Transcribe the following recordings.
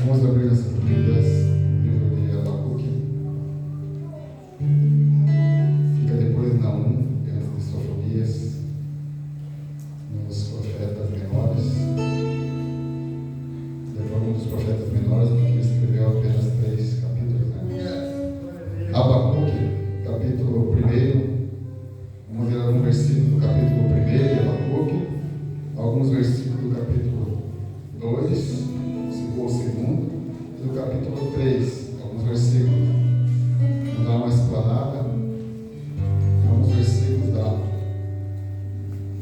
Vamos abrir nossas Bíblias no livro de Abacuque. Fica depois na 1, antes de Sofonias, nos profetas menores. Depois um dos profetas menores, porque ele escreveu apenas 3 capítulos. Né? Abacuque, capítulo 1. Vamos ver algum versículo do capítulo 1 de Abacuque, alguns versículos do capítulo 2, ou segundo, e do capítulo 3, alguns versículos. Vamos dar uma explanada, alguns versículos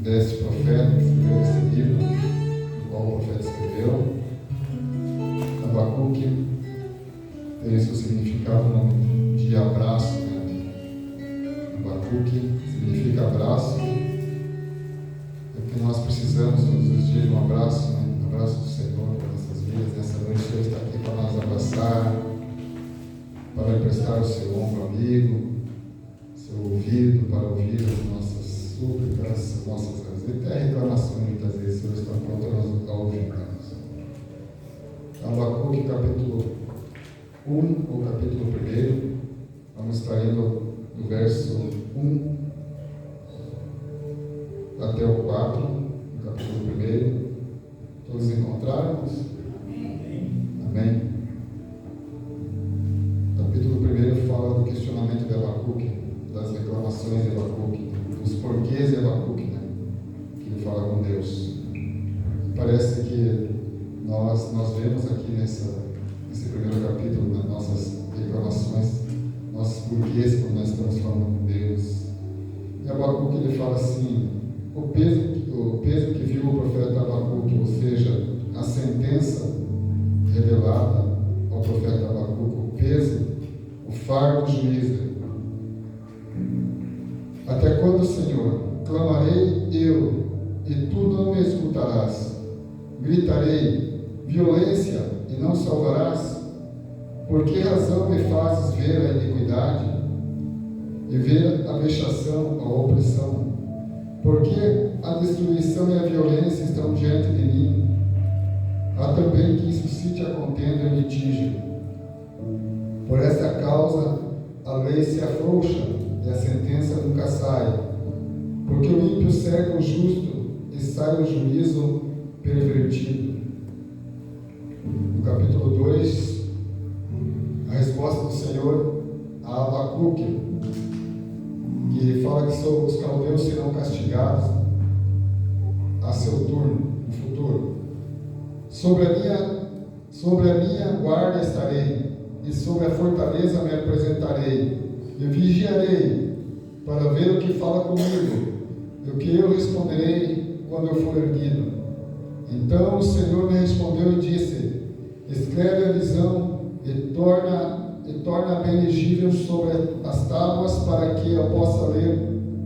deste profeta que escreveu esse livro, do qual o profeta escreveu. Abacuque tem seu significado de abraço. Né? Abacuque significa abraço, porque nós precisamos todos os dias de um abraço, né? Um abraço do Senhor para nossas vidas. Nessa noite Deus está aqui para nos abraçar, para emprestar o seu ombro amigo, seu ouvido para ouvir as nossas súplicas, as nossas até reclamações. Muitas vezes Deus está pronto a ouvir-nos. Abacuque, capítulo 1, ou capítulo 1, vamos estar indo do verso 1 até o 4, no capítulo 1. Todos encontraram-nos? Amém? O capítulo 1 fala do questionamento de Abacuque, das reclamações de Abacuque, dos porquês de Abacuque, né? Que ele fala com Deus. Parece que nós vemos aqui nesse primeiro capítulo, nas nossas reclamações, nossos porquês quando nós estamos falando com Deus. E Abacuque ele fala assim: o peso que viu o profeta Abacuque, ou seja, a sentença revelada ao profeta Abacuque, o peso, o fardo do juízo. Até quando, Senhor, clamarei eu, e tu não me escutarás? Gritarei violência e não salvarás? Por que razão me fazes ver a iniquidade e ver a vexação, a opressão? Porque a destruição e a violência estão diante de mim. Há também quem suscite a contenda e o litígio. Por esta causa a lei se afrouxa e a sentença nunca sai. Porque o ímpio cerca o justo e sai o juízo pervertido. No capítulo 2, a resposta do Senhor a Abacuque, que fala que os caldeus serão castigados a seu turno, no futuro. Sobre a minha guarda estarei, e sobre a fortaleza me apresentarei, e vigiarei para ver o que fala comigo, e o que eu responderei quando eu for erguido. Então o Senhor me respondeu e disse: escreve a visão e torna bem legível sobre as tábuas, para que eu possa ler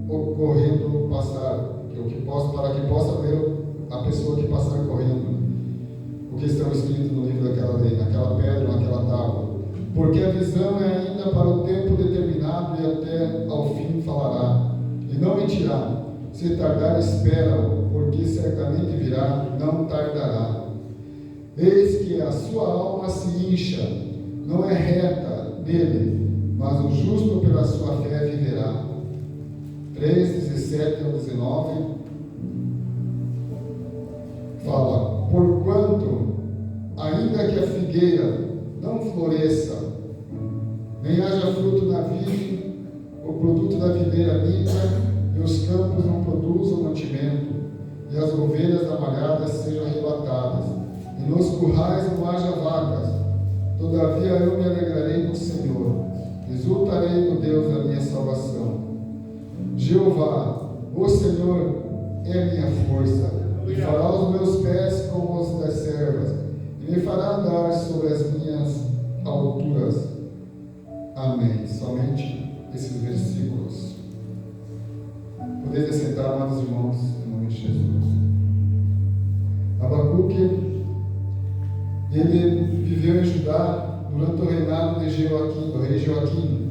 correndo passar, para que possa ler a pessoa que passar correndo o que está escrito no livro daquela lei, naquela pedra, naquela tábua. Porque a visão é ainda para o tempo determinado, e até ao fim falará, e não mentirá. Se tardar, espera-o, porque certamente virá, não tardará. Eis que a sua alma se incha, não é reta nele, mas o justo pela sua fé viverá. 3:17 ao 19 fala: porquanto, ainda que a figueira não floresça, nem haja fruto na vide, o produto da videira minta, e os campos não produzam mantimento, e as ovelhas da malhada sejam arrebatadas, e nos currais não haja vacas, todavia eu me alegrarei no Senhor, exultarei no Deus da minha salvação. Jeová, o Senhor, é minha força, e fará os meus pés como os das servas, e me fará andar sobre as minhas alturas. Amém. Somente esses versículos. Podeis assentar, amados irmãos, em nome de Jesus. Abacuque, ele viveu em Judá durante o reinado de Joaquim, do rei Joaquim.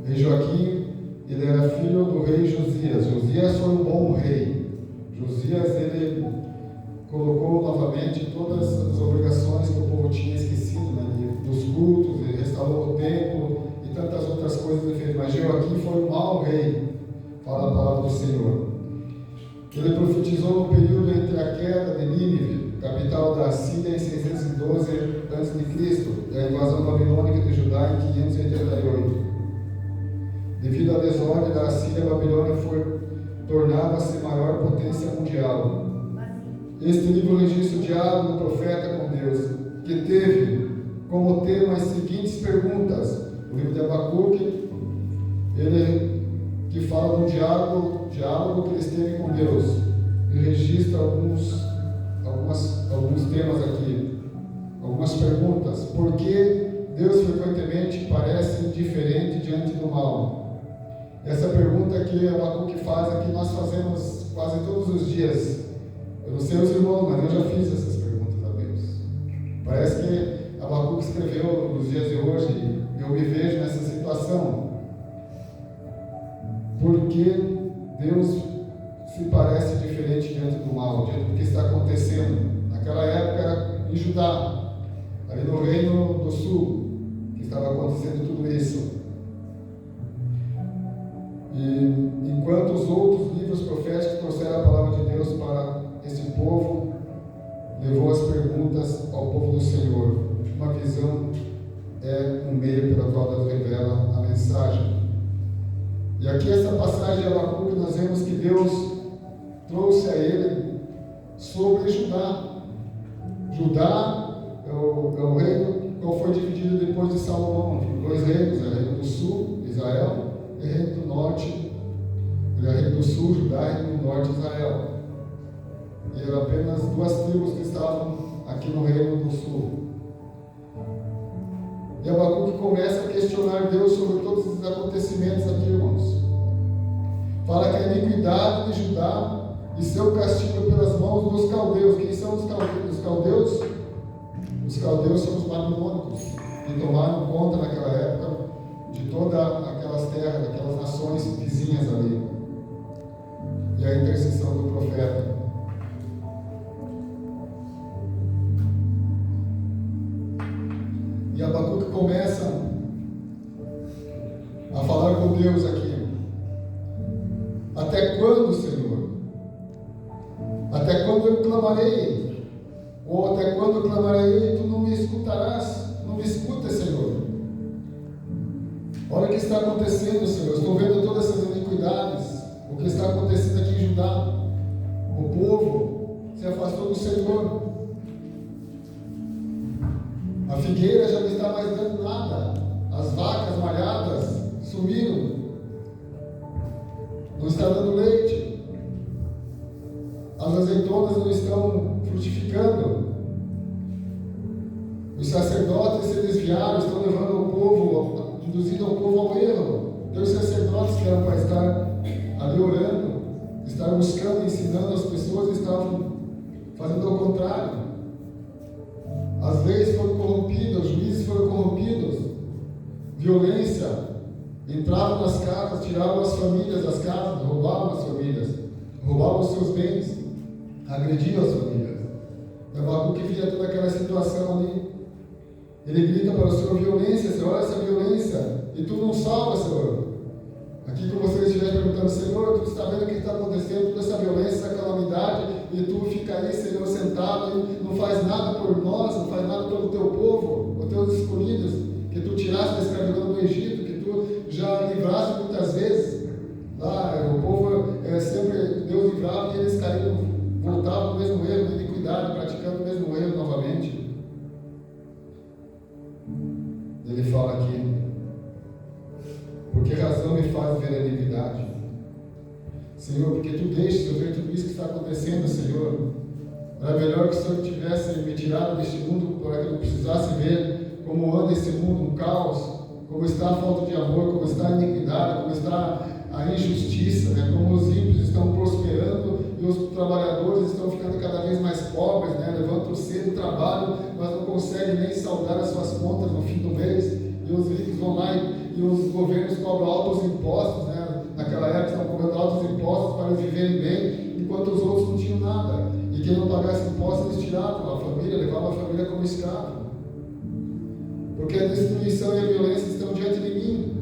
O rei Joaquim, ele era filho do rei Josias. Josias foi um bom rei. Josias, ele colocou novamente todas as obrigações que o povo tinha esquecido em 612 a.C. e a invasão babilônica de Judá em 588. Devido à desordem da Assíria, a Babilônia tornava-se a maior potência mundial. Este livro registra o diálogo do profeta com Deus, que teve como tema as seguintes perguntas. O livro de Abacuque, ele que fala do diálogo que eles teve com Deus. Ele registra alguns temas aqui, algumas perguntas. Por que Deus frequentemente parece indiferente diante do mal? Essa pergunta que Abacuque faz é que nós fazemos quase todos os dias. Eu não sei os irmãos, mas eu já fiz essas perguntas a Deus. Parece que Abacuque escreveu nos dias de hoje e eu me vejo nessa situação. Por que Deus se parece diferente diante do mal, diante do que está acontecendo? Naquela época era em Judá, ali no Reino do Sul, que estava acontecendo tudo isso. E enquanto os outros livros proféticos trouxeram a palavra de Deus para esse povo, levou as perguntas ao povo do Senhor. Uma visão é um meio pela qual Deus revela a mensagem. E aqui essa passagem de Abacuque nós vemos que Deus trouxe a ele sobre Judá. Judá é o reino qual foi dividido depois de Salomão. Dois reinos, o reino do sul, Israel, e o reino do norte, o reino do sul, Judá, e o reino do norte, Israel. E eram apenas duas tribos que estavam aqui no reino do sul. E Abacuque começa a questionar Deus sobre todos esses acontecimentos aqui, irmãos. Fala que a iniquidade de Judá e seu castigo pelas mãos dos caldeus. Quem são os caldeus? Os caldeus são os babilônicos, que tomaram conta naquela época de todas aquelas terras, daquelas nações vizinhas ali. E a intercessão do profeta. E Abacuque começa a falar com Deus aqui. Até quando, Senhor? Até quando eu clamarei? Ou até quando eu clamarei e tu não me escutarás? Não me escuta, Senhor. Olha o que está acontecendo, Senhor. Eu estou vendo todas essas iniquidades. O que está acontecendo aqui em Judá. O povo se afastou do Senhor. A figueira já não está mais dando nada. As vacas malhadas sumiram. Não está dando leite. As azeitonas não estão frutificando. Os sacerdotes se desviaram, estão levando o povo, induzindo o povo ao erro. Então os sacerdotes que eram para estar ali orando, estar buscando, ensinando as pessoas, estavam fazendo ao contrário. As leis foram corrompidas, os juízes foram corrompidos, violência, entravam nas casas, tiravam as famílias das casas, roubavam as famílias, roubavam os seus bens, agrediam as famílias. Abacuque via toda aquela situação ali. Ele grita para o Senhor: violência, Senhor, olha essa violência, e tu não salva, Senhor. Aqui como você estiver perguntando: Senhor, tu está vendo o que está acontecendo, toda essa violência, essa calamidade, e tu fica aí, Senhor, sentado e não faz nada por nós, não faz nada pelo teu povo, os teus escolhidos, que tu tiraste da escravidão do Egito, que tu já livraste muitas vezes. Lá, o povo sempre Deus livrava e eles caíam, voltavam no mesmo erro, na iniquidade, praticando o mesmo erro novamente. Ele fala aqui: por que razão me faz ver a iniquidade? Senhor, porque tu deixas eu ver tudo isso que está acontecendo, Senhor. Era melhor que o Senhor tivesse me tirado deste mundo para que eu não precisasse ver como anda esse mundo, um caos, como está a falta de amor, como está a iniquidade, como está a injustiça, né? Como os ímpios estão prosperando e os trabalhadores estão ficando cada vez mais pobres, né? Levantam cedo, trabalham, mas não conseguem nem saldar as suas contas no fim do mês, e os ricos vão lá e os governos cobram altos impostos, né? Naquela época estavam cobrando altos impostos para eles viverem bem, enquanto os outros não tinham nada, e quem não pagasse impostos eles tiravam a família, levavam a família como escravo, porque a destruição e a violência estão diante de mim.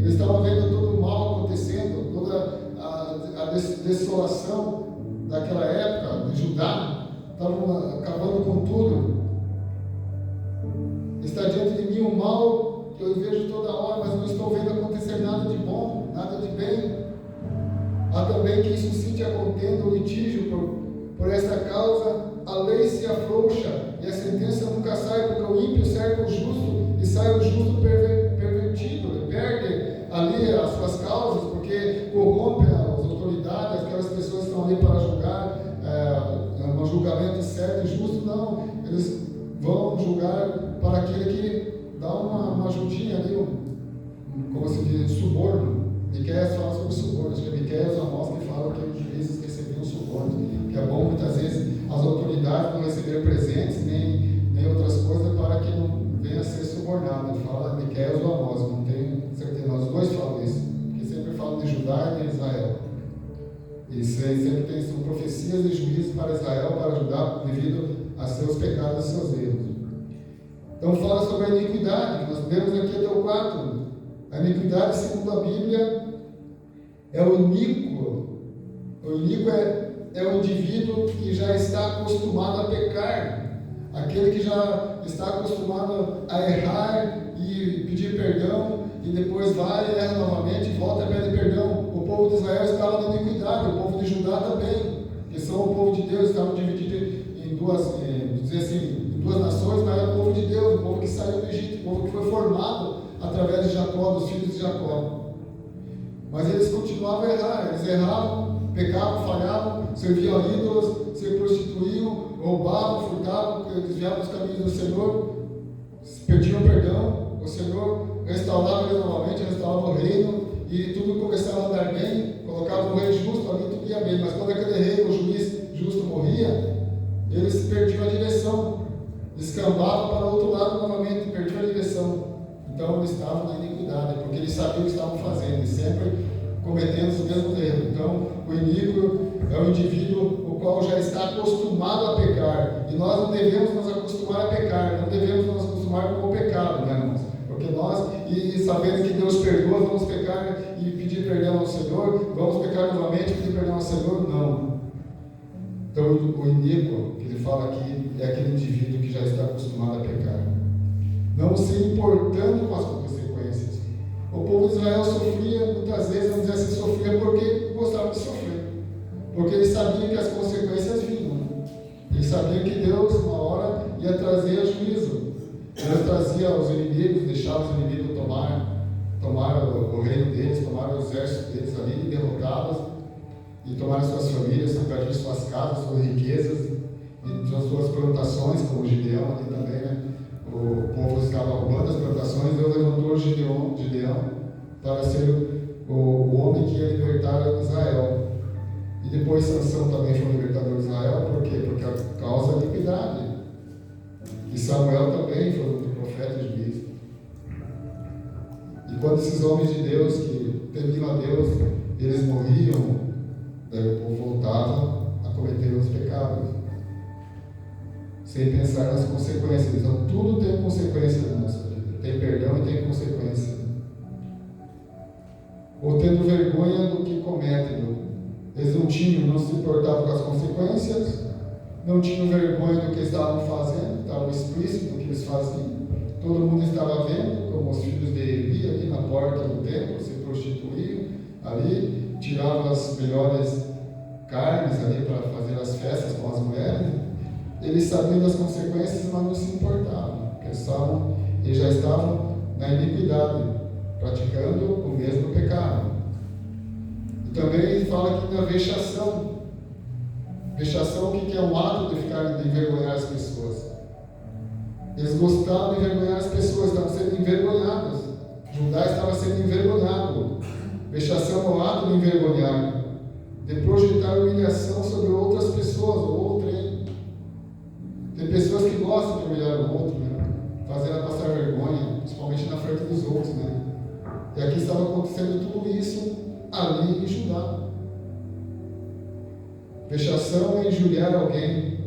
Eles estavam vendo todo o mal acontecendo, toda a desolação daquela época de Judá, estavam acabando com tudo. mal que eu vejo toda hora, mas não estou vendo acontecer nada de bom, nada de bem. Há também quem suscite a contenda ou litígio por esta causa, a lei se afrouxa e a sentença nunca sai, porque o ímpio serve o justo e sai o justo pervertido. Ele perde ali as suas causas, porque corrompe as autoridades, aquelas pessoas que estão ali para julgar, um julgamento certo e justo. Não, eles vão julgar para aquele que dá uma ajudinha ali, como se diz, suborno. Miqueias fala sobre suborno, acho que é Miqueias Amós que fala que os juízes recebiam suborno, que é bom muitas vezes as autoridades não receber presentes nem outras coisas para que não venha a ser subornado. Ele fala Miqueias ou Amós, não tenho certeza, os dois falam isso, porque sempre falam de Judá e de Israel. E sempre tem são profecias e juízes para Israel, para Judá, devido a seus pecados e seus erros. Então fala sobre a iniquidade, que nós vemos aqui até o 4. A iniquidade, segundo a Bíblia, é o iníquo. O iníquo é o indivíduo que já está acostumado a pecar, aquele que já está acostumado a errar e pedir perdão, e depois vai e erra novamente, volta e pede perdão. O povo de Israel estava na iniquidade, o povo de Judá também, que são o povo de Deus, estavam divididos em duas nações, mas era o povo de Deus, o povo que saiu do Egito, o povo que foi formado através de Jacó, dos filhos de Jacó. Mas eles continuavam a errar, eles erravam, pecavam, falhavam, serviam a ídolos, se prostituíam, roubavam, furtavam, desviavam dos caminhos do Senhor, pediam perdão, o Senhor restaurava eles novamente, restaurava o reino, e tudo começava a andar bem, colocava um rei justo ali, tudo ia bem. Mas quando aquele rei, o juiz justo morria, eles perdiam a direção, descambavam para o outro lado novamente, perdiam a direção. Então eles estavam na iniquidade, porque eles sabiam o que estavam fazendo e sempre cometendo os mesmos erros. Então o iníquo é o indivíduo o qual já está acostumado a pecar, e nós não devemos nos acostumar a pecar, não devemos nos acostumar com o pecado, né, irmãos? Porque nós, e sabendo que Deus perdoa, vamos pecar e pedir perdão ao Senhor, vamos pecar novamente e pedir perdão ao Senhor? Não. Então o iníquo que ele fala aqui é aquele indivíduo que já está acostumado a pecar, não se importando com as consequências. O povo de Israel sofria, muitas vezes, vamos dizer assim, sofria porque gostava de sofrer, porque eles sabiam que as consequências vinham, eles sabiam que Deus, uma hora, ia trazer juízo. Deus trazia os inimigos, deixava os inimigos tomar o reino deles, tomar o exército deles ali, derrotá-los, e tomar suas famílias, invadir suas casas, suas riquezas, e suas plantações, como Gideão ali também, né? O povo estava roubando as plantações, Deus levantou Gideão para ser o homem que ia libertar Israel. E depois Sansão também foi o libertador de Israel, por quê? Porque a causa da iniquidade. E Samuel também foi um profeta e juiz. E quando esses homens de Deus que temiam a Deus, eles morriam, daí o povo voltava a cometer os pecados, sem pensar nas consequências. Então tudo tem consequência na nossa vida. Tem perdão e tem consequência. Ou tendo vergonha do que cometem. Eles não se importavam com as consequências, não tinham vergonha do que estavam fazendo, estavam explícitos do que eles faziam. Todo mundo estava vendo, como os filhos de Eli ali na porta do templo, se prostituíam ali, tiravam as melhores carnes ali para fazer as festas com as mulheres. Eles sabiam das consequências, mas não se importavam. Eles já estavam na iniquidade, praticando o mesmo pecado. E também ele fala aqui da vexação. Vexação, o que é um ato de envergonhar as pessoas. Eles gostavam de envergonhar as pessoas, estavam sendo envergonhadas. Judá estava sendo envergonhado. Vexação é o ato de envergonhar, de projetar humilhação sobre outras pessoas, ou outrem. Tem pessoas que gostam de humilhar o outro, né? Fazer ela passar vergonha, principalmente na frente dos outros, né? E aqui estava acontecendo tudo isso ali em Judá. Vexação é injuriar alguém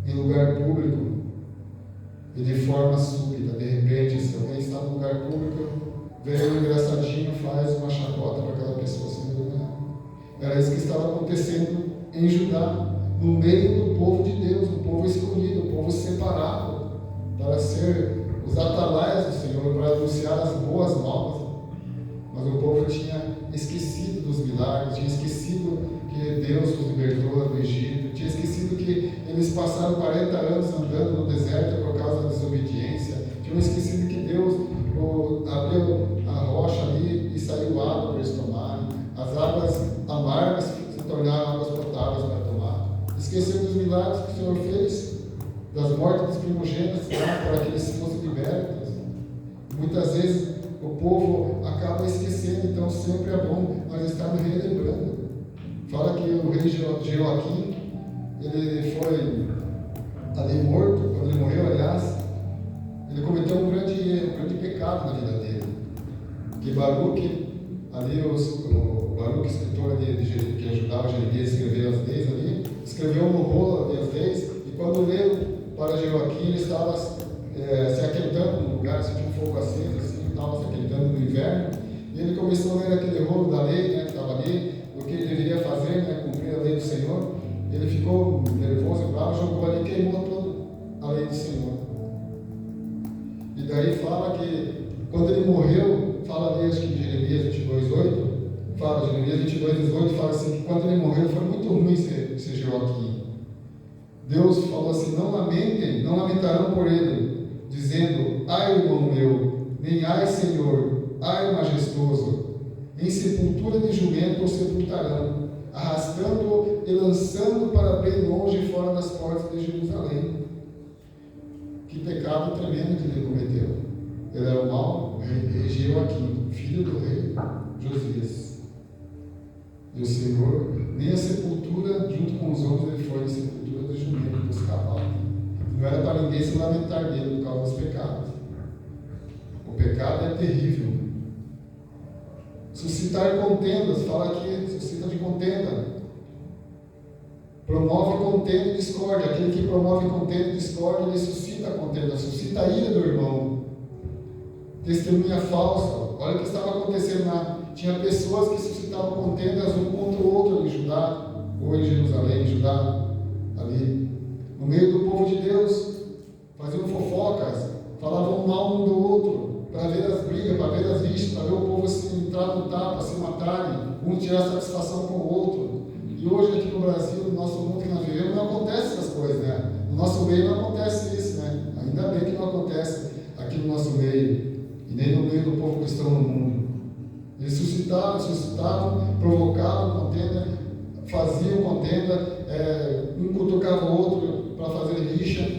em lugar público e de forma súbita. De repente, se alguém está no lugar público, vem um engraçadinho, faz uma chacota para aquela pessoa se envergonhar. Era isso que estava acontecendo em Judá, no meio do povo de Deus, o povo escolhido, o povo separado, para ser os atalaias do Senhor, para anunciar as boas novas, mas o povo tinha esquecido dos milagres, tinha esquecido que Deus os libertou do Egito, tinha esquecido que eles passaram 40 anos andando no deserto por causa da desobediência, tinham esquecido que Deus abriu a rocha ali e saiu água para eles tomarem, as águas amargas se tornaram águas potáveis para tomar. Esqueceram dos milagres que o Senhor fez, das mortes dos primogênitos, para que eles fossem libertos. Muitas vezes o povo acaba esquecendo, então sempre é bom nós estarmos relembrando. Fala que o rei Joaquim, ele foi ali morto, quando ele morreu, aliás, ele cometeu um grande erro, um grande pecado na vida dele. Que Baruque, ali o Baruque, escritor ali, que ajudava Jeremias a escrever as leis ali, escreveu no rolo ali as leis, e quando leu para Joaquim, ele estava se aquentando no lugar, se tinha um fogo aceso, assim, estava se aquentando no inverno, e ele começou a ler aquele rolo da lei, né, que estava ali, o que ele deveria fazer, né, cumprir a lei do Senhor. Ele ficou nervoso e bravo, jogou ali e queimou toda a lei do Senhor. E daí fala que quando ele morreu, fala ali, acho que em Jeremias 22:8, fala, Jeremias 22:18, fala assim, que quando ele morreu foi muito ruim ser Joaquim. Deus falou assim, não lamentem, não lamentarão por ele, dizendo, ai irmão meu, nem ai Senhor, ai majestoso, em sepultura de jumento o sepultarão, arrastando-o e lançando para bem longe fora das portas de Jerusalém. Que pecado tremendo que ele cometeu. Ele era o mau rei Joaquim, filho do rei Josias. E o Senhor, nem a sepultura, junto com os homens, ele foi na sepultura do jumento, dos cavalos. Não era para ninguém se lamentar dele por causa dos pecados. O pecado é terrível. Suscitar contendas, fala aqui, suscita de contenda. Promove contenda e discórdia. Aquele que promove contenda e discórdia, ele suscita a contenda, suscita a ira do irmão. Testemunha falsa. Olha o que estava acontecendo lá. Tinha pessoas que suscitavam contendas um contra o outro em Judá, ou em Jerusalém, em Judá, ali. No meio do povo de Deus, faziam fofocas, falavam mal um do outro, para ver as brigas, para ver as rixas, para ver o povo se entrar no tapa, se matarem, um tirar satisfação com o outro. E hoje aqui no Brasil, no nosso mundo que nós vivemos, não acontece essas coisas, né? No nosso meio não acontece isso, né? Ainda bem que não acontece aqui no nosso meio, e nem no meio do povo cristão no mundo. Eles suscitavam, provocavam contenda, faziam contenda, um cutucava o outro para fazer rixa.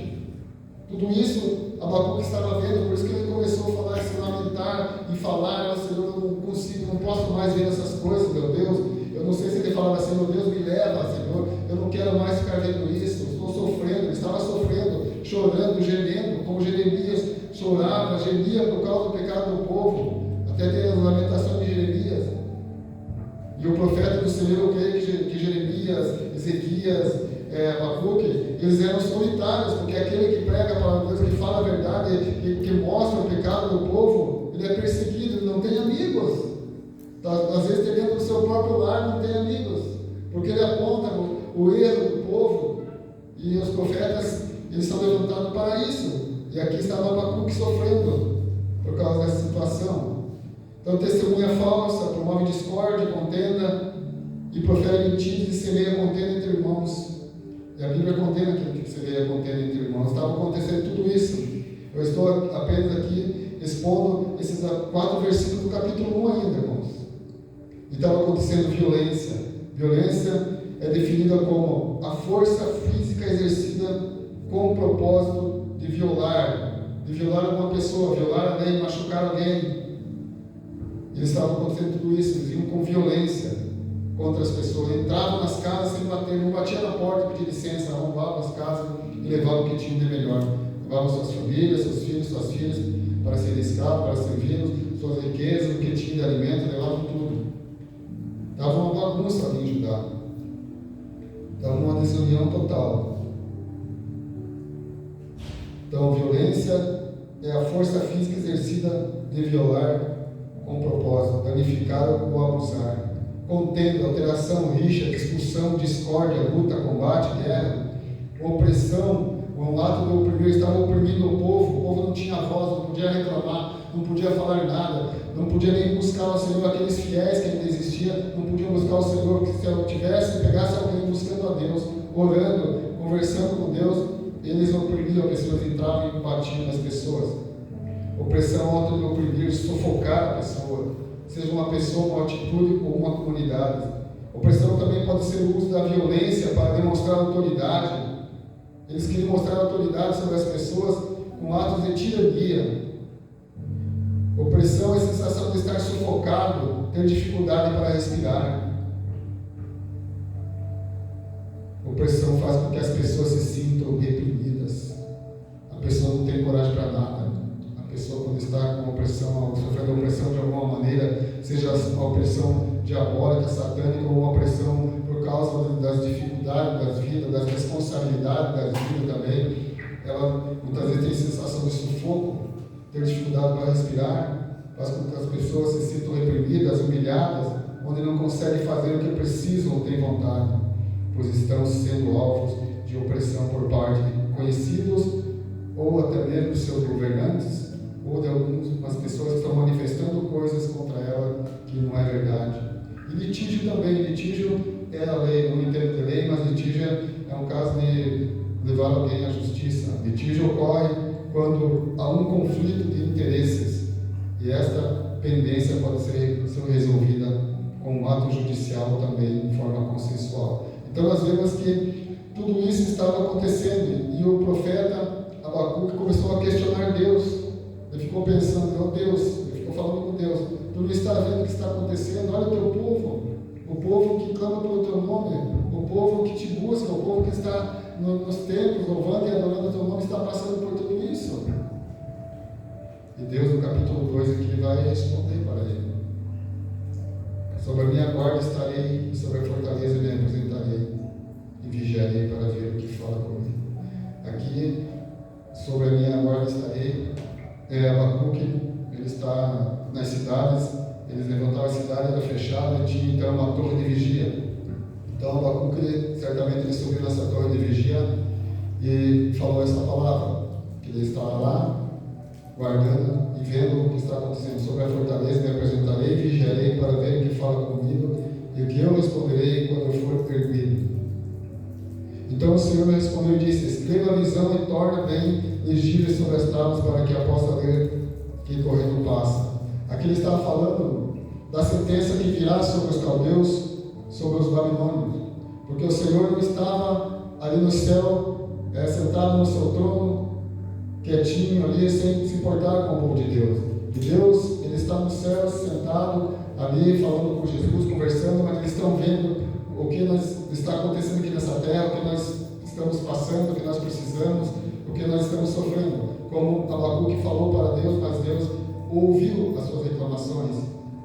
Tudo isso Abacuque estava vendo, por isso que ele começou a falar, se lamentar e falar, Senhor, eu não consigo, não posso mais ver essas coisas, meu Deus. Eu não sei se ele falava assim, meu Deus, me leva, Senhor, eu não quero mais ficar vendo isso, eu estou sofrendo. Ele estava sofrendo, chorando, gemendo, como Jeremias chorava, gemia por causa do pecado do povo. Até tem as lamentações de Jeremias. E o profeta do Senhor, eu creio que Jeremias, Ezequias, Abacuque, eles eram solitários, porque aquele que prega a palavra de Deus, que fala a verdade, que mostra o pecado do povo, ele é perseguido, ele não tem amigos. Às vezes, dentro do seu próprio lar, não tem amigos, porque ele aponta o erro do povo, e os profetas, eles são levantados para isso. E aqui estava Abacuque sofrendo por causa dessa situação. Então, testemunha falsa, promove discórdia, contenda, e profere mentiras e semeia contenda entre irmãos. E a Bíblia condena aquilo que semeia contenda entre irmãos. Estava acontecendo tudo isso. Eu estou apenas aqui expondo esses 4 versículos do capítulo 1 ainda, irmãos. E estava acontecendo violência. Violência é definida como a força física exercida com o propósito de violar alguma pessoa, violar alguém, machucar alguém. Eles estavam acontecendo tudo isso, eles vinham com violência contra as pessoas, entravam nas casas sem bater, não batia na porta, pedia licença, arrombavam as casas e levavam o que tinham de melhor. Levavam suas famílias, seus filhos, suas filhas para serem escravos, para servi-los, suas riquezas, o que tinham de alimento, levavam tudo. Estava uma bagunça ali em Judá. Estava uma desunião total. Então, violência é a força física exercida de violar com propósito, danificar ou abusar. Contenda, alteração, rixa, discussão, discórdia, luta, combate, guerra, opressão. O lado do oprimir estava oprimindo o povo não tinha voz, não podia reclamar, não podia falar buscar o Senhor, porque se eu pegasse alguém buscando a Deus, orando, conversando com Deus, eles oprimiam as pessoas, entravam e batiam nas pessoas. Opressão onde oprimir, sufocar a pessoa, seja uma pessoa, uma atitude ou uma comunidade. Opressão também pode ser o uso da violência para demonstrar autoridade. Eles queriam mostrar autoridade sobre as pessoas com atos de tirania. Opressão é a sensação de estar sufocado, ter dificuldade para respirar. Opressão faz com que as pessoas se sintam reprimidas. A pessoa não tem coragem para nada. A pessoa, quando está com opressão, sofrendo opressão de alguma maneira, seja uma opressão diabólica, satânica, ou uma opressão por causa das dificuldades das vidas, das responsabilidades das vidas também, ela muitas vezes tem sensação de sufoco, ter dificuldade para respirar, faz com que as pessoas se sintam reprimidas, humilhadas, onde não conseguem fazer o que precisam ou têm vontade, pois estão sendo alvos de opressão por parte de conhecidos ou até mesmo dos seus governantes, ou de algumas pessoas que estão manifestando coisas contra ela que não é verdade. E litígio também. Litígio é a lei, não entendo de lei, mas litígio é um caso de levar alguém à justiça. Litígio ocorre quando há um conflito de interesses, e esta pendência pode ser resolvida com um ato judicial também, de forma consensual. Então nós vemos que tudo isso estava acontecendo, e o profeta Abacuque começou a questionar Deus. Ele ficou pensando, meu Deus, ele ficou falando com Deus, tu não está vendo o que está acontecendo? Olha o teu povo, o povo que clama pelo teu nome, o povo que te busca, o povo que está nos templos, louvando e adorando o teu nome, está passando por tudo isso. E Deus, no capítulo 2 aqui, vai responder para ele. Sobre a minha guarda estarei, e sobre a fortaleza me apresentarei, e vigiarei para ver o que fala comigo. Aqui, sobre a minha guarda estarei. Abacuque, ele está nas cidades, eles levantaram a cidade, era fechada, tinha então uma torre de vigia. Então Abacuque, certamente ele subiu nessa torre de vigia e falou essa palavra, que ele estava lá, guardando e vendo o que está acontecendo. Sobre a fortaleza me apresentarei e vigiarei para ver o que fala comigo e o que eu responderei quando eu for erguido. Então o Senhor me respondeu e disse: escreva a visão e torna bem legíveis sobre as tábuas para que a possa ler que correndo passa. Aqui ele estava falando da sentença que virá sobre os caldeus, sobre os babilônios, porque o Senhor não estava ali no céu, sentado no seu trono, quietinho ali, sem se importar com o povo de Deus. E Deus, ele está no céu, sentado ali, falando com Jesus, conversando, mas eles estão vendo o que está acontecendo aqui nessa terra, o que nós estamos passando, o que nós precisamos, o que nós estamos sofrendo. Como Abacuque falou para Deus, mas Deus ouviu as suas reclamações.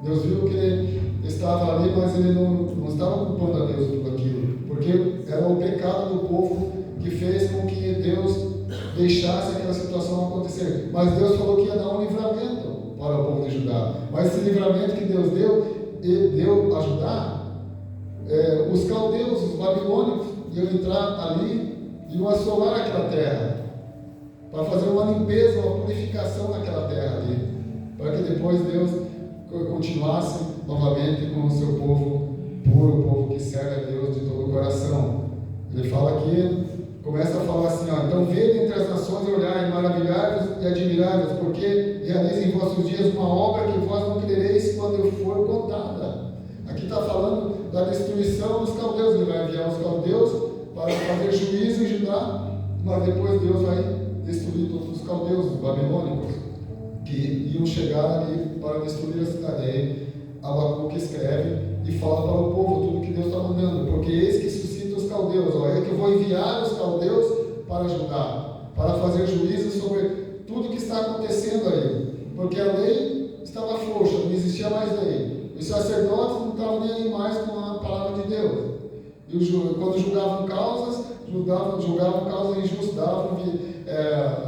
Deus viu que ele estava ali, mas ele não estava culpando a Deus por tudo aquilo, porque era o pecado do povo que fez com que Deus deixasse aquela situação acontecer. Mas Deus falou que ia dar um livramento para o povo de Judá. Mas esse livramento que Deus deu a Judá, os caldeus, os babilônicos, iam entrar ali e iam assolar aquela terra, para fazer uma limpeza, uma purificação naquela terra ali, para que depois Deus continuasse novamente com o seu povo puro, o povo que serve a Deus de todo o coração. Ele fala aqui, começa a falar assim, então vede entre as nações e olhai, maravilhai-vos e admirai-vos, porque realizem em vossos dias uma obra que vós não crereis quando eu for contada. Aqui está falando da destruição dos caldeus. Ele vai enviar os caldeus para fazer juízo em Judá, mas depois Deus vai destruir todos os caldeus, os babilônicos, que iam chegar ali para destruir a cidade. Aí Abacuque escreve e fala para o povo tudo que Deus está mandando, porque eis que suscita os caldeus, é que eu vou enviar os caldeus para ajudar, para fazer juízo sobre tudo que está acontecendo aí, porque a lei estava frouxa, não existia mais lei, os sacerdotes não estavam nem aí mais com a palavra de Deus, e quando julgavam causas injustas, davam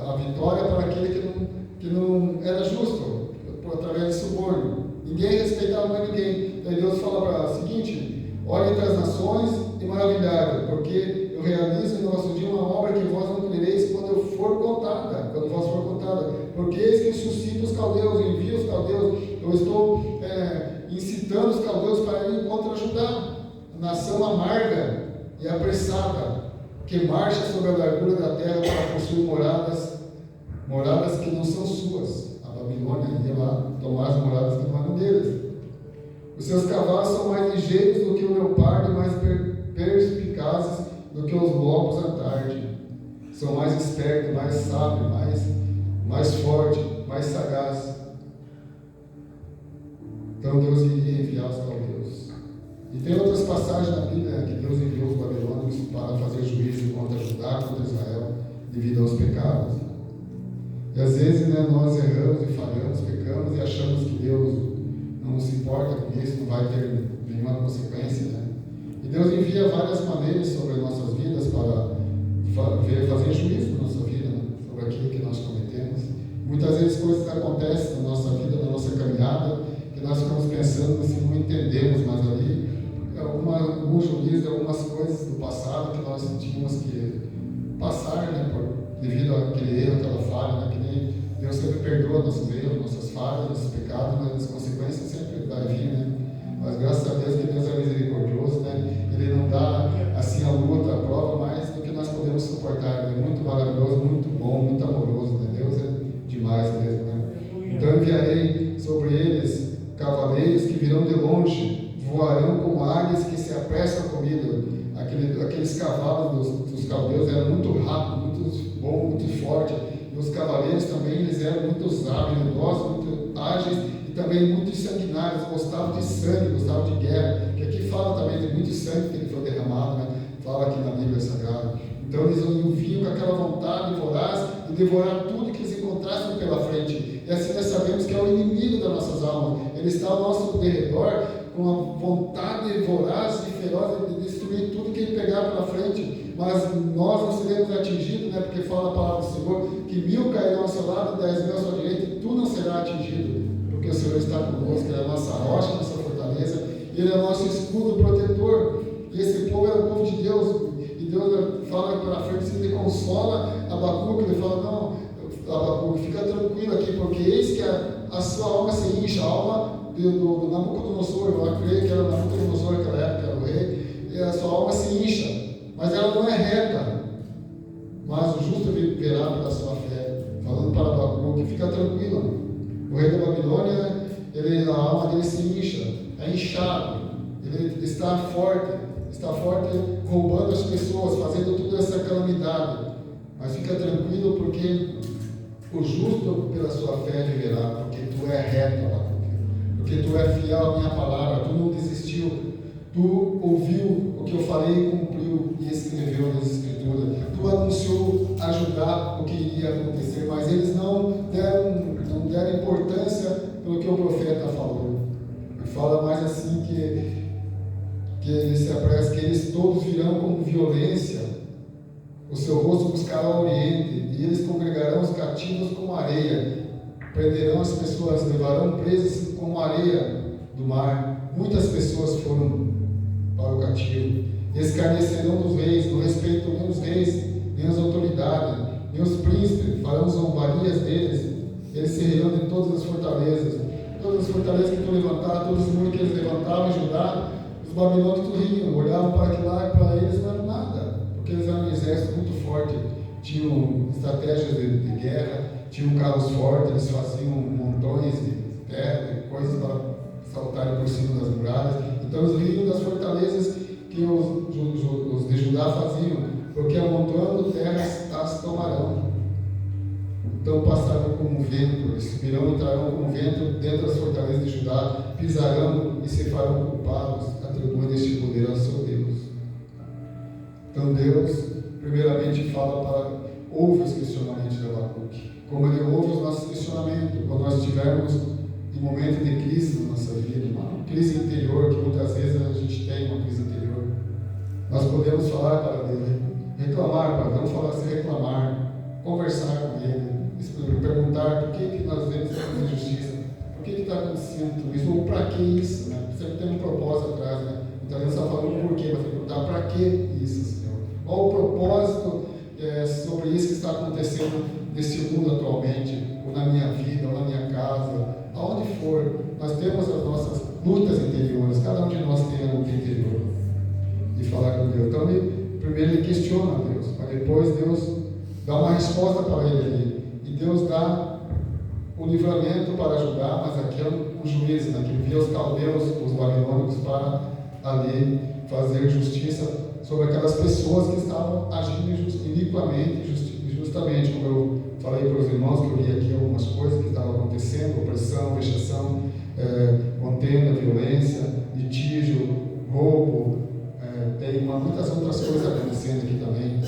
a vitória para aquele que não era justo, através de suborno. Ninguém respeitava mais ninguém. Daí Deus fala para o seguinte: olhem entre as nações e maravilhai-vos, porque eu realizo em nosso dia uma obra que vós não crereis quando vós for contada. Porque eis que suscita os caldeus, envia os caldeus. Eu estou incitando os caldeus para ir contra Judá. nação amarga e apressada, que marcha sobre a largura da terra para possuir moradas que não são suas. A Babilônia ia lá tomar as moradas que não eram deles. Os seus cavalos são mais ligeiros do que o leopardo e mais perspicazes do que os lobos à tarde. São mais espertos, mais sábios, mais fortes, mais sagazes. Então Deus iria enviar os caldeus. E tem outras passagens na Bíblia que Deus enviou os babilônios para fazer juízo contra Judá, contra Israel, devido aos pecados. E às vezes nós erramos e falhamos, pecamos e achamos que Deus não se importa com isso, não vai ter nenhuma consequência. E Deus envia várias maneiras sobre as nossas vidas para fazer juízo na nossa vida, sobre aquilo que nós cometemos. Muitas vezes coisas acontecem na nossa vida, na nossa caminhada, que nós ficamos pensando assim, não entendemos, mas ali alguns juízos, algumas coisas do passado que nós tínhamos que passar, devido àquele erro, àquela falha, que nem Deus sempre perdoa nossos erros, nossas falhas, nossos pecados, mas as consequências sempre vai vir, Mas graças a Deus que Deus é misericordioso, Ele não dá assim a luta, a prova, mais do que nós podemos suportar. Ele é muito maravilhoso, muito bom, muito amoroso, Deus é demais mesmo, Então enviarei sobre eles cavaleiros que virão de longe, voarão como águias que se apressam a comida. Aqueles cavalos dos caldeus eram muito rápidos, muito bons, muito fortes. E os cavaleiros também, eles eram muito habilidosos, muito ágeis e também muito sanguinários, gostavam de sangue, gostavam de guerra. Que aqui fala também de muito sangue que ele foi derramado, Fala aqui na Bíblia Sagrada. Então eles vinham com aquela vontade voraz de devorar tudo que eles encontrassem pela frente. E assim nós sabemos que é o inimigo das nossas almas. Ele está ao nosso derredor com a vontade voraz e feroz de destruir tudo que ele pegar pela frente. Mas nós não seremos atingidos, Porque fala a palavra do Senhor que 1000 cairão ao seu lado, 10.000 à sua direita, e tu não serás atingido. Porque o Senhor está conosco, Ele é a nossa rocha, a nossa fortaleza, e Ele é o nosso escudo protetor. E esse povo é o povo de Deus. E Deus fala para frente, ele consola Abacuque, ele fala, não, Abacuque, fica tranquilo aqui, porque eis que a sua alma se incha, a alma do Nabucodonosor, eu creio que era Nabucodonosor naquela época, era o rei, e a sua alma se incha, mas ela não é reta, mas o justo verá pela sua fé, falando para Abacuque, fica tranquilo, o rei da Babilônia, a alma dele se incha, é inchado, ele está forte, roubando as pessoas, fazendo toda essa calamidade. Mas fica tranquilo, porque o justo pela sua fé viverá, porque tu é reto, porque tu é fiel à minha palavra, tu não desistiu, tu ouviu o que eu falei e cumpriu e escreveu nas Escrituras, tu anunciou ajudar o que iria acontecer, mas eles não deram importância pelo que o profeta falou. E fala mais assim que ele se apressa, que eles todos virão com violência, o seu rosto buscará o oriente, e eles congregarão os cativos como areia, prenderão as pessoas, levarão presas como areia do mar. Muitas pessoas foram para o cativo, escarnecerão dos reis, não respeitam nem os reis, nem as autoridades, nem os príncipes, farão zombarias deles, eles se rirão de todas as fortalezas que tu levantaste, todos os muros que eles levantavam em Judá. Os babilônios riam, olhavam para aquilo lá e para eles não era nada, porque eles eram um exército muito forte, tinham estratégias de guerra, tinham carros fortes, eles faziam montões de terra, coisas para saltarem por cima das muralhas. Então eles riam das fortalezas que os de Judá faziam, porque amontoando terras as tomarão. Então passarão como um vento, eles subirão e entrarão como um vento dentro das fortalezas de Judá, pisarão e se farão culpados, atribuindo este poder ao seu Deus. Então Deus, primeiramente, ouve os questionamentos de Abacuque, como Ele ouve os nossos questionamentos, quando nós estivermos em momento de crise na nossa vida, uma crise interior, que muitas vezes a gente tem uma crise interior. Nós podemos falar para Deus, reclamar para Deus, falar assim, reclamar, conversar com Ele, perguntar por que nós vemos essa injustiça, por que está acontecendo tudo isso, ou para que isso, Sempre tem um propósito atrás, Então Deus está falando por quê, mas perguntar para que isso, Senhor? Qual o propósito sobre isso que está acontecendo nesse mundo atualmente, ou na minha vida, ou na minha casa, aonde for, nós temos as nossas lutas interiores, cada um de nós tem a luta interior. de falar com Deus. Então, primeiro ele questiona Deus, mas depois Deus dá uma resposta para ele ali. E Deus dá o livramento para ajudar, mas aqui é um juízo, né, que envia os caldeus, os babilônicos, para ali fazer justiça sobre aquelas pessoas que estavam agindo iniquamente, justamente, como eu falei para os irmãos, que eu li aqui algumas coisas que estavam acontecendo: opressão, vexação, contenda, violência, litígio, roubo, tem muitas outras coisas acontecendo aqui também,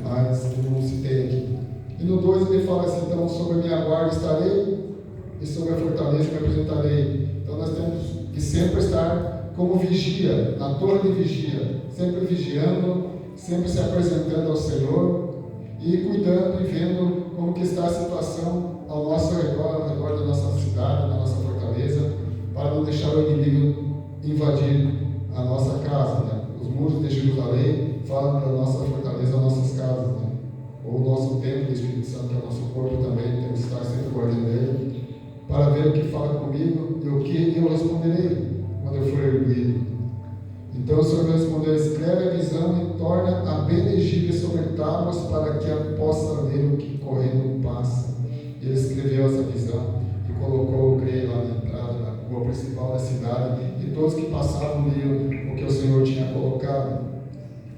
mas eu não citei aqui. E no 2 ele fala assim: então, sobre a minha guarda estarei, e sobre a fortaleza me apresentarei. Então nós temos que sempre estar como vigia, na torre de vigia, sempre vigiando, sempre se apresentando ao Senhor e cuidando e vendo como que está a situação ao nosso redor, ao redor da nossa cidade, da nossa fortaleza, para não deixar o inimigo invadir a nossa casa, né? Os muros de Jerusalém falam da nossa fortaleza, das nossas casas, né? Ou o nosso templo do Espírito Santo, que é o nosso corpo também, temos que estar sempre guardando ele, para ver o que fala comigo e o que eu responderei quando eu for erguido. Então o Senhor me respondeu: escreve a visão e torna a bem legível sobre tábuas, para que eu possa ler o que correndo passa. E ele escreveu essa visão e colocou o creio lá na entrada, na rua principal da cidade, e todos que passavam liam o que o Senhor tinha colocado.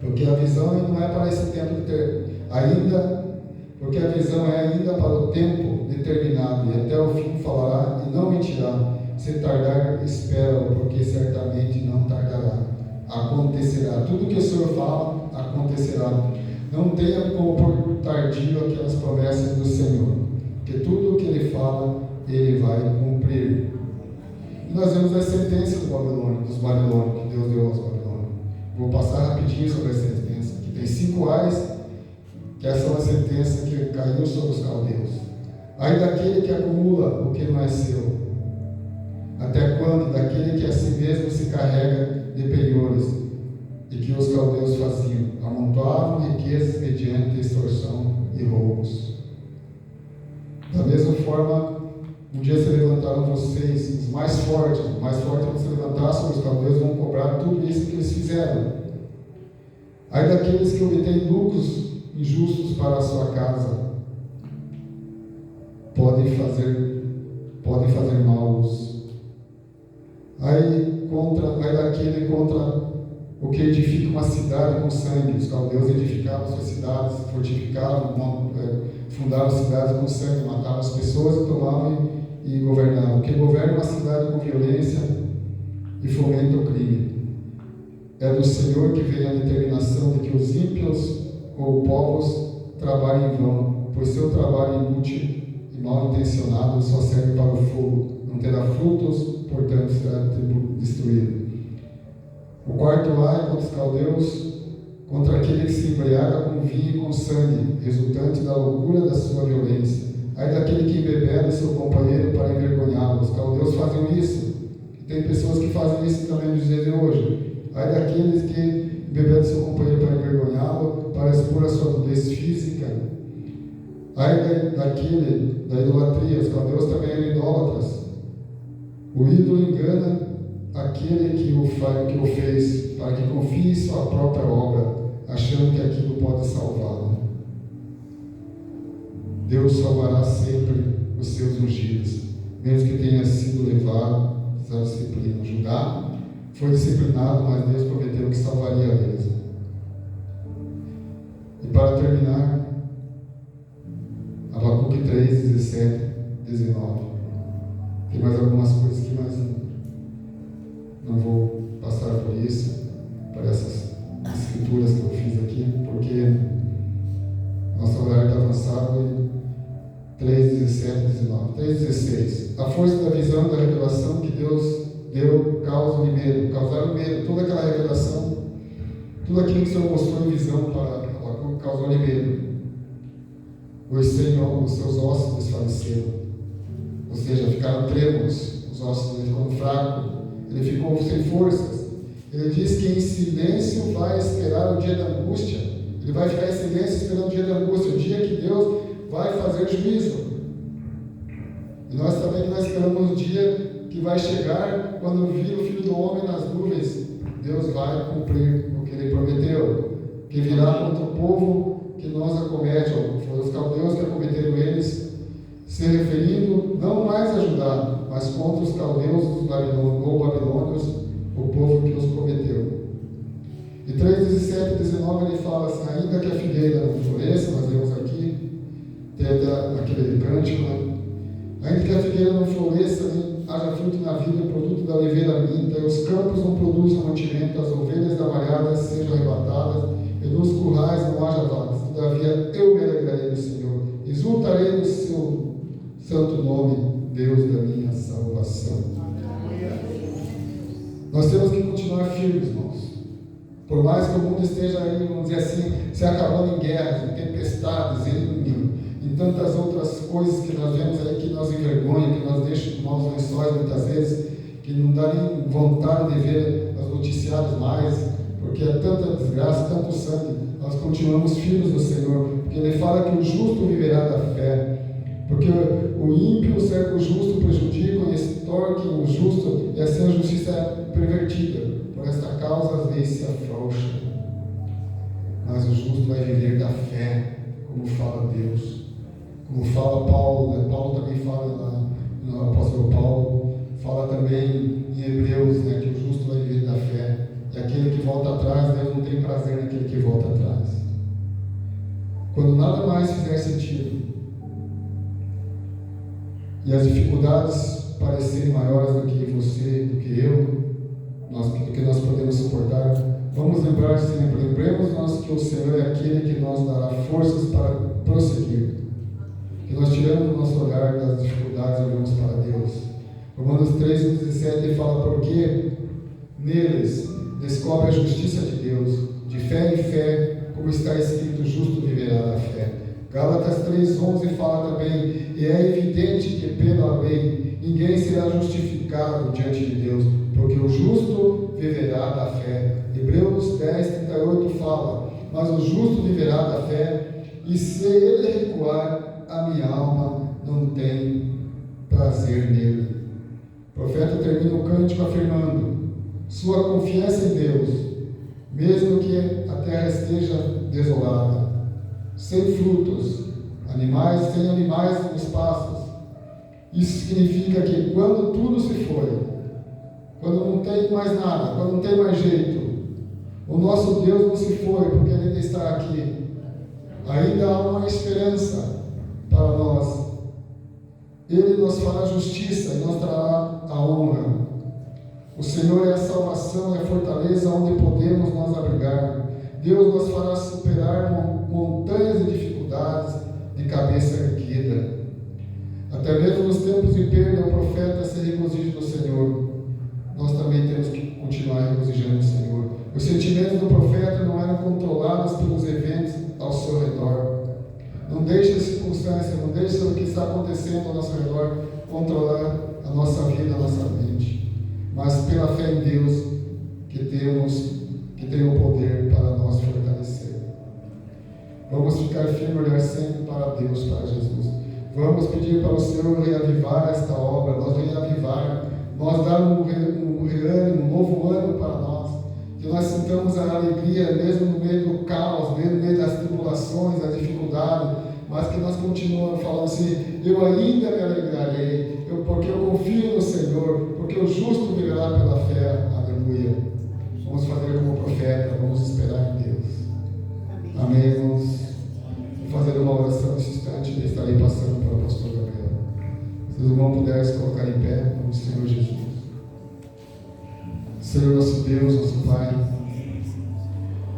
Porque a visão não é para esse tempo porque a visão é ainda para o tempo determinado, e até o fim falará e não mentirá. Se tardar, espera, porque certamente não tardará. Acontecerá. Tudo que o Senhor fala, acontecerá. Não tenha como por tardio aquelas promessas do Senhor, porque tudo o que Ele fala, Ele vai cumprir. E nós vemos a sentença dos babilônicos, que Deus deu aos babilônicos. Vou passar rapidinho sobre a sentença, que tem 5 ais, que essa é uma sentença que caiu sobre os caldeus. Ai daquele que acumula o que não é seu, até quando? Daquele que a si mesmo se carrega de penhores, e que os caldeus faziam, amontoavam riquezas mediante extorsão e roubos. Da mesma forma, um dia se levantaram vocês, os mais fortes vão se levantar sobre os caldeus e vão cobrar tudo isso que eles fizeram. Ai daqueles que obtêm lucros injustos para a sua casa, podem fazer mal uso. Ai daquele contra o que edifica uma cidade com sangue. Os caldeus edificavam suas cidades, fortificavam, fundavam cidades com sangue, matavam as pessoas e tomavam e governavam. O que governa uma cidade com violência e fomenta o crime. É do Senhor que vem a determinação de que os ímpios ou povos trabalhem em vão, pois seu trabalho inútil e mal intencionado só serve para o fogo. Não terá frutos, portanto será destruído. O 4 ai contra os caldeus, contra aquele que se embriaga com vinho e com sangue, resultante da loucura da sua violência. Ai daquele que embebeda seu companheiro para envergonhá-lo. Os caldeus fazem isso, e tem pessoas que fazem isso também nos dias de hoje. Ai daqueles que embebedam seu companheiro para envergonhá-lo, para expor a sua nudez física. Ai daquele da idolatria. Os caldeus também eram idólatras. O ídolo engana aquele que o fez, para que confie em sua própria obra, achando que aquilo pode salvá-lo. Deus salvará sempre os seus ungidos, mesmo que tenha sido levado à disciplina. Judá foi disciplinado, mas Deus prometeu que salvaria eles. E para terminar, Abacuque 3, 17, 19. Tem mais algumas coisas aqui, mas não vou passar por isso, por essas escrituras que eu fiz aqui, porque nosso horário está avançado. E 3, 17, 19. 3, 16. A força da visão e da revelação que Deus deu causaram medo. Toda aquela revelação, tudo aquilo que o Senhor mostrou em visão para Abacuque causou-lhe medo. Os seus ossos desfaleceram. Ou seja, ficaram trêmulos, os ossos dele ficam fracos, ele ficou sem forças. Ele diz que em silêncio vai esperar o dia da angústia. Ele vai ficar em silêncio esperando o dia da angústia, o dia que Deus vai fazer juízo. E nós também esperamos o dia que vai chegar, quando vir o Filho do Homem nas nuvens. Deus vai cumprir o que Ele prometeu que virá contra o povo que nos acomete, foram os caldeus que acometeram eles, se referindo não mais a Judá, mas contra os caldeus ou babilônios, o povo que os cometeu. E 3:17 e 19 ele fala assim: ainda que a figueira não floresça, nós vemos aqui, tem aquele cântico, né? Ainda que a figueira não floresça, nem haja fruto na vida, produto da oliveira minta, e os campos não produzam mantimento, as ovelhas da malhada sejam arrebatadas, e nos currais não haja vacas. Todavia eu me alegrarei no Senhor, exultarei no seu santo nome, Deus da minha salvação. Nós temos que continuar firmes, irmãos. Por mais que o mundo esteja aí, vamos dizer assim, se acabando em guerras, em tempestades, em tantas outras coisas que nós vemos aí que nos envergonham, que nos deixam com maus lençóis muitas vezes, que não dá nem vontade de ver os noticiários mais, porque é tanta desgraça, tanto sangue. Nós continuamos firmes no Senhor, porque Ele fala que o justo viverá da fé. Porque o ímpio cerca o justo, prejudicam e extorquem o justo, e assim a justiça é pervertida. Por esta causa as leis se afrouxam. Mas o justo vai viver da fé, como fala Deus. Como fala Paulo, né? Paulo também fala lá, no apóstolo Paulo, fala também em Hebreus, né, que o justo vai viver da fé. E aquele que volta atrás, Deus não tem prazer naquele que volta atrás. Quando nada mais fizer sentido, e as dificuldades parecerem maiores do que você, do que eu, do que nós podemos suportar, vamos lembrar sempre, lembremos nós que o Senhor é aquele que nos dará forças para prosseguir. Que nós tiramos o nosso olhar das dificuldades e olhamos para Deus. Romanos 3:17 ele fala: porque neles descobre a justiça de Deus, de fé em fé, como está escrito, justo viverá da fé. Gálatas 3:11 fala também: e é evidente que pela lei ninguém será justificado diante de Deus, porque o justo viverá da fé. Hebreus 10:38 fala: mas o justo viverá da fé, e se ele recuar, a minha alma não tem prazer nele. O profeta termina o cântico afirmando sua confiança em Deus, mesmo que a terra esteja desolada, sem frutos, sem animais nos pastos. Isso significa que quando tudo se foi, quando não tem mais nada, quando não tem mais jeito, o nosso Deus não se foi, porque Ele ainda está aqui. Ainda há uma esperança para nós. Ele nos fará justiça e nos trará a honra. O Senhor é a salvação e a fortaleza onde podemos nos abrigar. Deus nos fará superar montanhas de dificuldades de cabeça erguida. Até mesmo nos tempos de perda, o profeta se regozija no Senhor. Nós também temos que continuar regozijando no Senhor. Os sentimentos do profeta não eram controlados pelos eventos ao seu redor. Não deixe a circunstância, não deixe o que está acontecendo ao nosso redor controlar a nossa vida, a nossa mente. Mas pela fé em Deus que tem o poder para nós fortalecer. Vamos ficar firmes, olhar sempre para Deus, para Jesus. Vamos pedir para o Senhor reavivar esta obra, nós dar um reânimo, um novo ano para nós. Que nós sintamos a alegria, mesmo no meio do caos, mesmo no meio das tribulações, das dificuldades, mas que nós continuamos falando assim: eu ainda me alegrarei, porque eu confio no Senhor, porque o justo viverá pela fé. Aleluia. Vamos fazer como profeta, vamos esperar em Deus. Amém, irmãos? Vou fazer uma oração nesse instante e estarei passando para o pastor Gabriel. Se os irmãos puderem se colocar em pé, no Senhor Jesus. Senhor, nosso Deus, nosso Pai,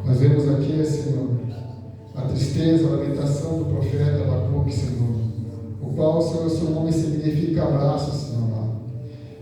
nós vemos aqui, Senhor, a tristeza, a lamentação do profeta Abacuque, Senhor, o qual, Senhor, seu nome significa abraço, Senhor amado.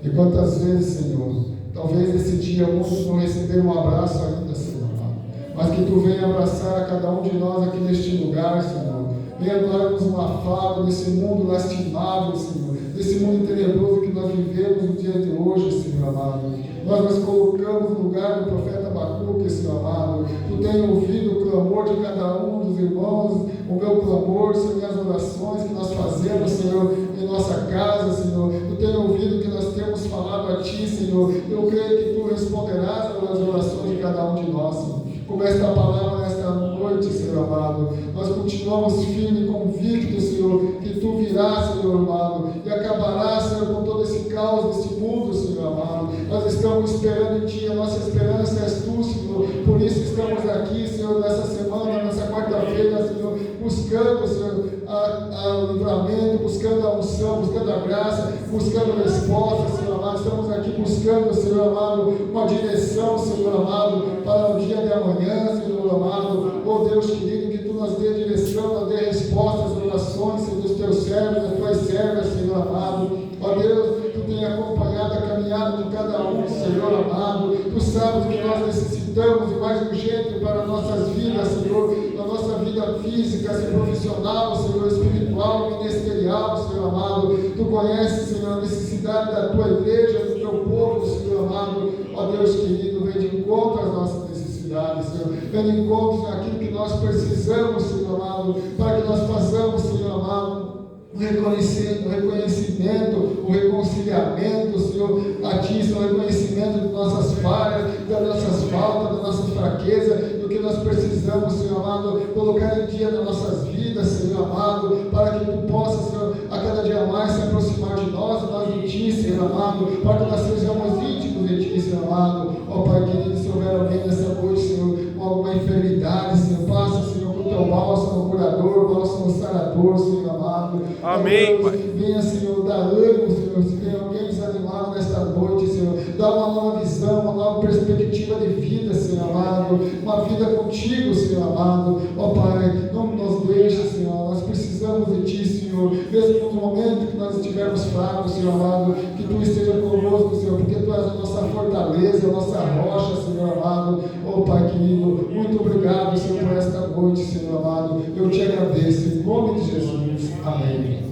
E quantas vezes, Senhor, talvez nesse dia muitos não receberam um abraço ainda, Senhor amado, mas que Tu venha abraçar a cada um de nós aqui neste lugar, Senhor. Venha dar-nos um afago nesse mundo lastimável, Senhor, nesse mundo tenebroso que nós vivemos no dia de hoje, Senhor amado. Nós nos colocamos no lugar do profeta Abacuque, Senhor amado. Tu tens ouvido o clamor de cada um dos irmãos, o meu clamor, Senhor, e as orações que nós fazemos, Senhor, em nossa casa, Senhor. Tu tens ouvido o que nós temos falado a Ti, Senhor. Eu creio que Tu responderás às orações de cada um de nós, Senhor. como esta palavra nesta noite, Senhor amado. Nós continuamos firmes e convictos, Senhor, que Tu virás, Senhor amado, e acabarás, Senhor, com todo esse caos desse mundo, Senhor amado. Nós estamos esperando em Ti, a nossa esperança és Tu, Senhor. Por isso estamos aqui, Senhor, nessa semana, nessa quarta-feira, Senhor, buscando, Senhor, o livramento, buscando a unção, buscando a graça, buscando respostas, Senhor amado. Estamos aqui buscando, Senhor amado, uma direção, Senhor amado, para o dia de amanhã, Senhor amado. Oh Deus querido, que Tu nos dê direção, nos dê respostas às orações, Senhor, dos Teus servos, das Tuas servas, Senhor amado. Ó Deus, Tu tem acompanhado a caminhada de cada um, Senhor amado. Tu sabes que nós necessitamos e mais urgente para nossas vidas, Senhor, a nossa vida física, profissional, Senhor, espiritual, ministerial, Senhor amado. Tu conheces, Senhor, a necessidade da Tua igreja, do Teu povo, Senhor amado. Ó Deus querido, vem de encontro às nossas necessidades, Senhor. Vem de encontro naquilo que nós precisamos, Senhor amado, para que nós façamos, Senhor amado, o reconhecimento, o reconciliamento, Senhor, a Ti, Senhor, o reconhecimento de nossas falhas, das nossas faltas, das nossas fraquezas, do que nós precisamos, Senhor amado, colocar em dia nas nossas vidas, Senhor amado, para que Tu possas, Senhor, a cada dia mais se aproximar de nós de Ti, Senhor amado, para que nós sejamos íntimos de Ti, Senhor amado. Ó Pai querido, se houver alguém nessa noite, Senhor, com alguma enfermidade, Senhor, passa, Senhor, com o Teu bálsamo curador, bálsamo sarador, Senhor amado. Amém, Pai. Venha, Senhor, dar ânimo, Senhor, se tem alguém desanimado nesta noite, Senhor, dá uma nova visão, uma nova perspectiva de vida, Senhor amado, uma vida contigo, Senhor amado. Ó Pai, não nos deixe, Senhor, nós precisamos de Ti, Senhor, mesmo no momento que nós estivermos fracos, Senhor amado, que Tu esteja conosco, Senhor, porque Tu és a nossa fortaleza, a nossa rocha, Senhor amado. Ó Pai querido, muito obrigado, Senhor, por esta noite, Senhor amado. Eu Te agradeço, em nome de Jesus. Amém.